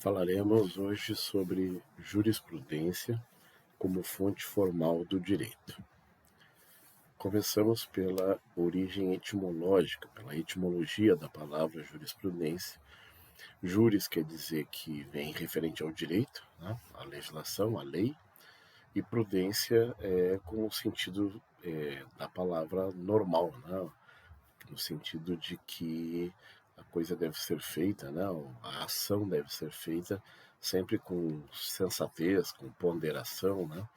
Falaremos hoje sobre jurisprudência como fonte formal do direito. Começamos pela origem etimológica, pela etimologia da palavra jurisprudência. Juris quer dizer que vem referente ao direito, né? A legislação, a lei, e prudência é com o sentido da palavra normal, né? No sentido de que a coisa deve ser feita, né? A ação deve ser feita sempre com sensatez, com ponderação, né?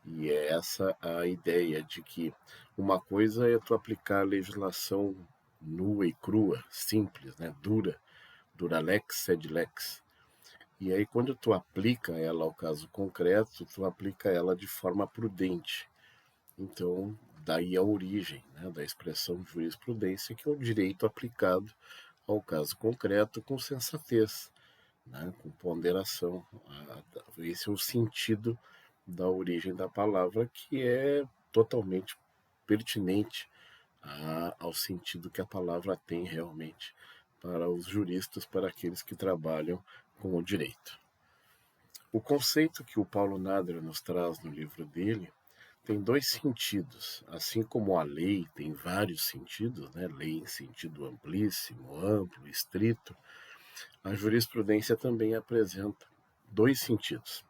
E é essa a ideia de que uma coisa é tu aplicar a legislação nua e crua, simples, né? Dura lex sed lex. E aí quando tu aplica ela ao caso concreto, tu aplica ela de forma prudente. Então, daí a origem, né, da expressão jurisprudência, que é o direito aplicado ao caso concreto com sensatez, né, com ponderação. Esse é o sentido da origem da palavra, que é totalmente pertinente ao sentido que a palavra tem realmente para os juristas, para aqueles que trabalham com o direito. O conceito que o Paulo Nader nos traz no livro dele tem dois sentidos, assim como a lei tem vários sentidos, né? Lei em sentido amplíssimo, amplo, estrito, a jurisprudência também apresenta dois sentidos.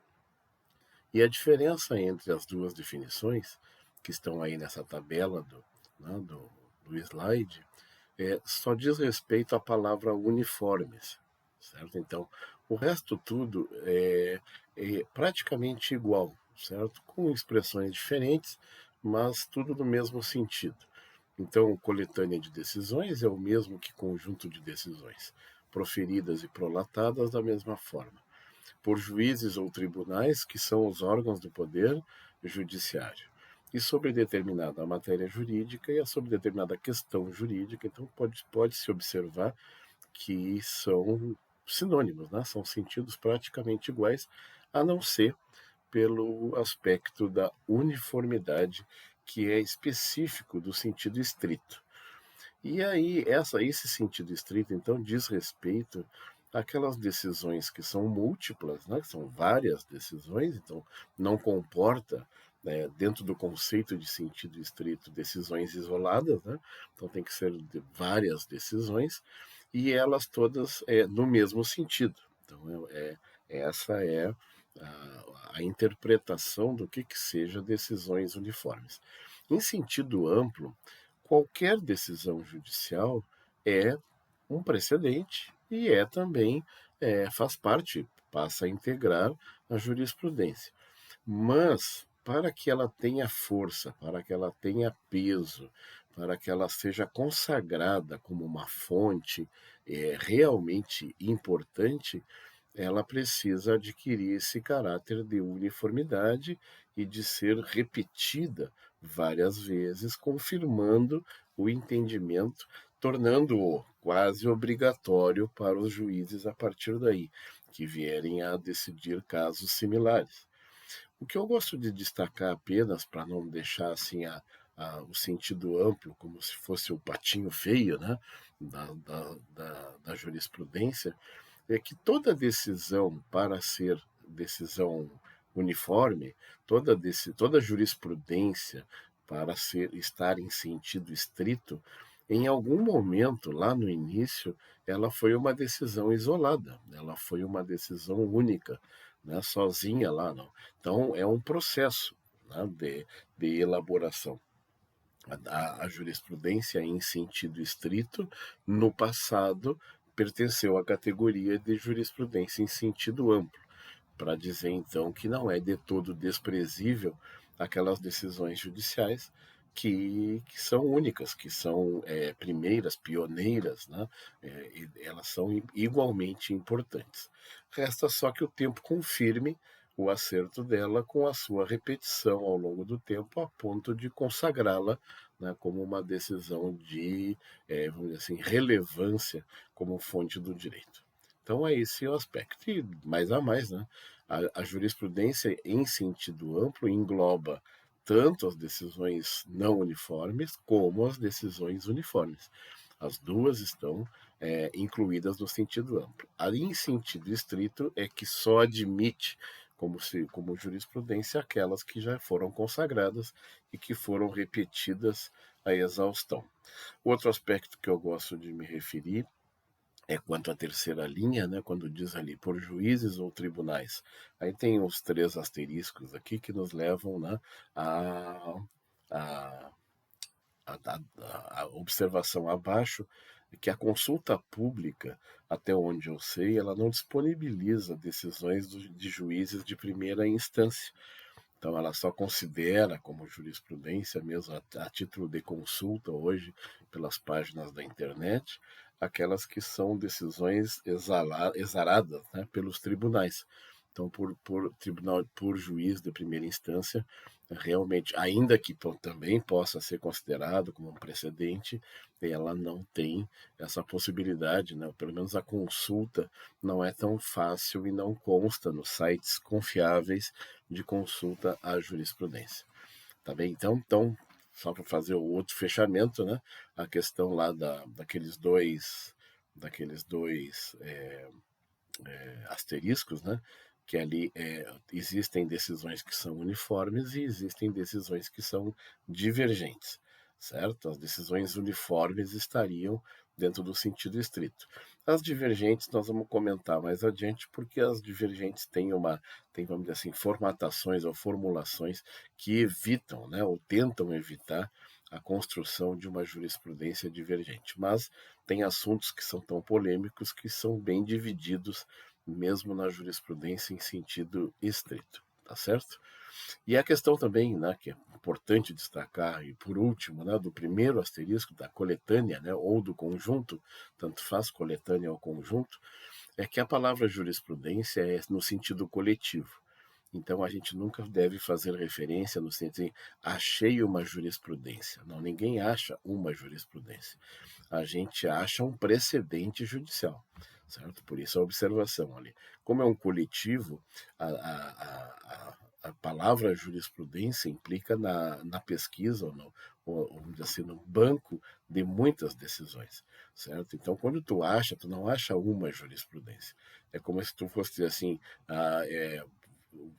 E a diferença entre as duas definições, que estão aí nessa tabela do slide, só diz respeito à palavra uniformes, certo? Então, o resto tudo é praticamente igual, certo? Com expressões diferentes, mas tudo no mesmo sentido. Então, coletânea de decisões é o mesmo que conjunto de decisões, proferidas e prolatadas da mesma forma, por juízes ou tribunais, que são os órgãos do poder judiciário, e sobre determinada matéria jurídica e sobre determinada questão jurídica. Então, pode-se observar que são sinônimos, né? São sentidos praticamente iguais, a não ser pelo aspecto da uniformidade, que é específico do sentido estrito. E aí, esse sentido estrito, então, diz respeito àquelas decisões que são múltiplas, né? Que são várias decisões, então não comporta, dentro do conceito de sentido estrito, decisões isoladas, né? Então tem que ser várias decisões, e elas todas no mesmo sentido. Então, essa é a interpretação do que seja decisões uniformes. Em sentido amplo, qualquer decisão judicial é um precedente e também faz parte, passa a integrar a jurisprudência. Mas, para que ela tenha força, para que ela tenha peso, para que ela seja consagrada como uma fonte realmente importante, ela precisa adquirir esse caráter de uniformidade e de ser repetida várias vezes, confirmando o entendimento, tornando-o quase obrigatório para os juízes a partir daí, que vierem a decidir casos similares. O que eu gosto de destacar apenas, para não deixar assim o sentido amplo, como se fosse o patinho feio, né, da jurisprudência, é que toda decisão, para ser decisão uniforme, toda jurisprudência, para estar em sentido estrito, em algum momento, lá no início, ela foi uma decisão isolada, ela foi uma decisão única, né, sozinha lá, não. Então, é um processo, né, de elaboração. A jurisprudência, em sentido estrito, no passado, pertenceu à categoria de jurisprudência em sentido amplo, para dizer, então, que não é de todo desprezível aquelas decisões judiciais que são únicas, que são primeiras, pioneiras, né? Elas são igualmente importantes. Resta só que o tempo confirme o acerto dela com a sua repetição ao longo do tempo, a ponto de consagrá-la, né, como uma decisão de, vamos dizer assim, relevância como fonte do direito. Então, é esse o aspecto. E, mais a mais, né, a jurisprudência, em sentido amplo, engloba tanto as decisões não uniformes como as decisões uniformes. As duas estão incluídas no sentido amplo. Ali, em sentido estrito, é que só admite como jurisprudência aquelas que já foram consagradas e que foram repetidas à exaustão. Outro aspecto que eu gosto de me referir é quanto à terceira linha, né, quando diz ali por juízes ou tribunais. Aí tem os 3 asteriscos aqui que nos levam, né, a, a, a observação abaixo, que a consulta pública, até onde eu sei, ela não disponibiliza decisões de juízes de primeira instância. Então, ela só considera como jurisprudência, mesmo a título de consulta hoje, pelas páginas da internet, aquelas que são decisões exaradas, né, pelos tribunais. Então, por juiz de primeira instância, realmente, ainda que também possa ser considerado como um precedente, ela não tem essa possibilidade, né? Pelo menos a consulta não é tão fácil e não consta nos sites confiáveis de consulta à jurisprudência. Tá bem? Então só para fazer o outro fechamento, né? A questão lá daqueles dois asteriscos, né? Que ali existem decisões que são uniformes e existem decisões que são divergentes, certo? As decisões uniformes estariam dentro do sentido estrito. As divergentes nós vamos comentar mais adiante, porque as divergentes têm, vamos dizer assim, formatações ou formulações que evitam, né, ou tentam evitar a construção de uma jurisprudência divergente. Mas tem assuntos que são tão polêmicos que são bem divididos mesmo na jurisprudência em sentido estrito, tá certo? E a questão também, né, que é importante destacar, e por último, né, do primeiro asterisco, da coletânea, né, ou do conjunto, tanto faz coletânea ou conjunto, é que a palavra jurisprudência é no sentido coletivo. Então a gente nunca deve fazer referência no sentido de achei uma jurisprudência. Não, ninguém acha uma jurisprudência. A gente acha um precedente judicial, certo? Por isso a observação ali. Como é um coletivo, a palavra jurisprudência implica na pesquisa ou vamos dizer assim, no banco de muitas decisões, certo? Então, quando tu não acha uma jurisprudência. É como se tu fosse dizer assim,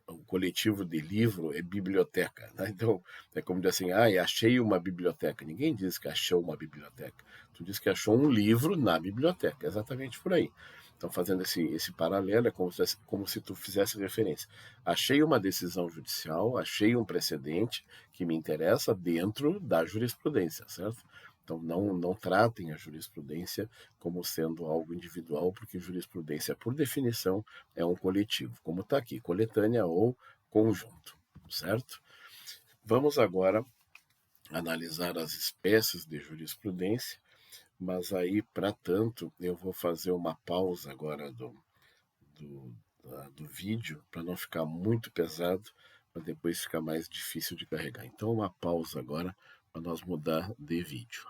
o coletivo de livro é biblioteca, né? Então, é como dizer assim, achei uma biblioteca. Ninguém diz que achou uma biblioteca. Tu diz que achou um livro na biblioteca, exatamente por aí. Então, fazendo esse paralelo, é como se tu fizesse referência. Achei uma decisão judicial, achei um precedente que me interessa dentro da jurisprudência, certo? Então, não tratem a jurisprudência como sendo algo individual, porque jurisprudência, por definição, é um coletivo, como está aqui, coletânea ou conjunto, certo? Vamos agora analisar as espécies de jurisprudência, mas aí, para tanto, eu vou fazer uma pausa agora do vídeo, para não ficar muito pesado, para depois ficar mais difícil de carregar. Então, uma pausa agora, para nós mudar de vídeo.